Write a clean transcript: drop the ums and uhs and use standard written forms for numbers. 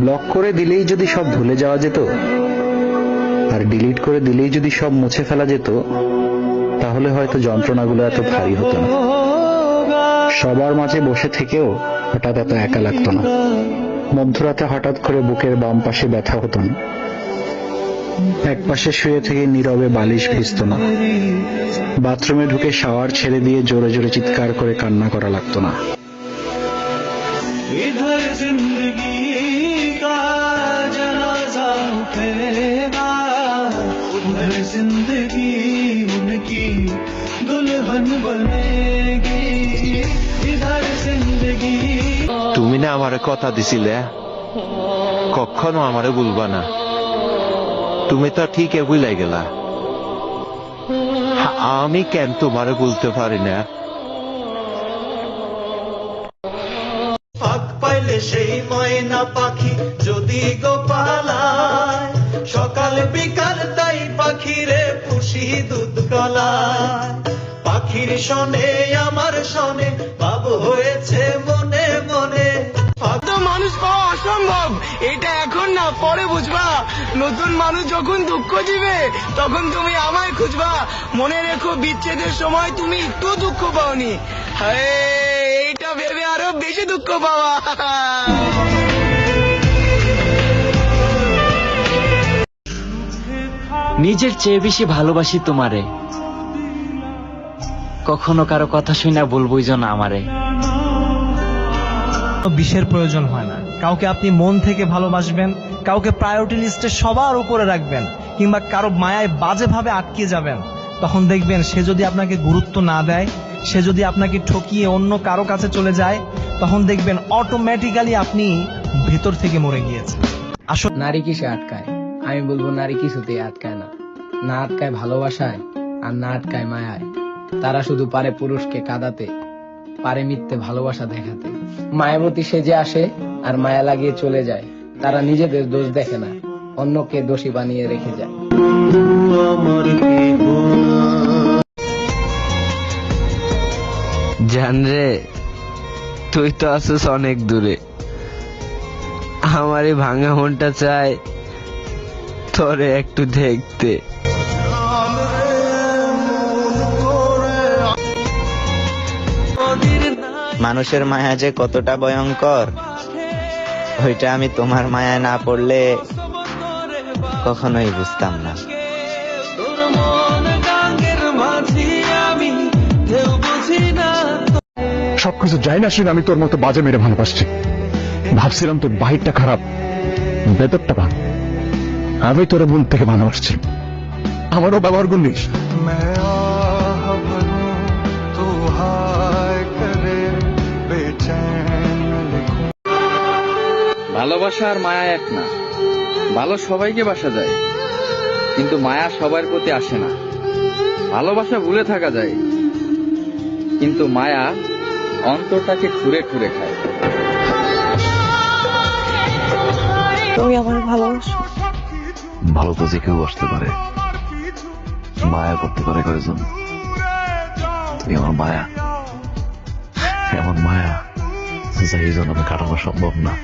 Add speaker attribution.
Speaker 1: Block করে দিলেই যদি সব ভুলে যাওয়া যেত, আর ডিলিট করে দিলেই যদি সব মুছে ফেলা যেত, তাহলে হয়তো যন্ত্রণাগুলো এত ভারী হতো না। সবার মাঝে বসে থেকেও হঠাৎ এত একা লাগতো না। মধ্যরাতে হঠাৎ করে বুকের বাম পাশে ব্যথা হতো না। এক পাশে শুয়ে থেকে নীরবে বালিশ ভিজতো না। বাথরুমে ঢুকে শাওয়ার ছেড়ে দিয়ে জোরে জোরে চিৎকার করে কান্না করা লাগতো না।
Speaker 2: इधर जिंदगी का जनाजा उठेगा, उधर जिंदगी उनकी दुल्हन बनेगी। इधर जिंदगी
Speaker 3: তুমি না আমারে কথা দিছিলে কখনো আমারে ভুলবা না। তুমি তো ঠিক ভুলাই গেলা। আমি কেন তোমারে ভুলতে পারি না?
Speaker 2: ফাঁক পাইলে সেই ময়না পাখি যদি গো পালায়, সকাল বিকাল তাই পাখিরে পুষি দুধ গলায়। পাখির শোনে আমার শোনে বাবু হয়েছে মনে মনে।
Speaker 4: তো মানুষ পাওয়া অসম্ভব, এটা এখন না পরে বুঝবা। নতুন মানুষ যখন দুঃখ দিবে তখন তুমি আমায় খুঁজবা। মনে রেখো বিচ্ছেদের সময় তুমি একটু দুঃখ পাওনি, এইটা ভেবে আরো বেশি দুঃখ পাওয়া।
Speaker 5: নিজের চেয়ে বেশি ভালোবাসি তোমারে, কখনো কারো কথা শুনে ভুল বুঝো না আমারে।
Speaker 6: বিষের প্রয়োজন হয় না। কাউকে আপনি মন থেকে ভালোবাসবেন, কাউকে প্রায়োরিটি লিস্টে সবার উপরে রাখবেন, কিংবা কারো মায়ায় বাজেভাবে আটকে যাবেন, তখন দেখবেন সে যদি আপনাকে গুরুত্ব না দেয়, সে যদি আপনাকে ঠকিয়ে অন্য কারো কাছে চলে যায়, তখন দেখবেন অটোমেটিক্যালি আপনি ভেতর থেকে মরে গিয়েছেন। আসলে
Speaker 7: নারী কিসে আটকায়? আমি বলবো নারী কিছুতেই আটকায় না। না আটকায় ভালোবাসায়, আর না আটকায় মায়ায়। তারা শুধু পারে পুরুষকে কাঁদাতে, পারে মিথ্যে ভালোবাসা দেখাতে। মায়াবতী সেজে আসে আর মায়া লাগিয়ে চলে যায়। তারা নিজেদের দোষ দেখে না, অন্যকে দোষী বানিয়ে রেখে যায়।
Speaker 8: জান রে, তুই তো আছিস অনেক দূরে। আমার এই ভাঙা মনটা চায় তোরে একটু দেখতে।
Speaker 9: মানুষের মায়া যে কতটা ভয়ঙ্কর, ওইটা আমি তোমার মায়ায় না পড়লে কখনোই বুঝতাম না।
Speaker 1: সবকিছু যাই না শুনে আমি তোর মতো বাজে মেরে ভালোবাসছি। ভাবছিলাম তোর বাহিরটা খারাপ, ভেতরটা ভালো। আমি তোর মন থেকে ভালোবাসছি, আমারও ব্যবহার করলিস।
Speaker 10: ভালোবাসা আর মায়া এক না। ভালো সবাইকে বাসা যায়, কিন্তু মায়া সবার প্রতি আসে না। ভালোবাসা ভুলে থাকা যায়, কিন্তু মায়া অন্তরটাকে খুঁড়ে খুঁড়ে খায়।
Speaker 11: তুমি আমার ভালোবাসো।
Speaker 12: ভালো তো যে কেউ আসতে পারে, মায়া করতে পারে কয়জন? তুমি আমার মায়া, এমন মায়া যাই জন্য কাটানো সম্ভব না।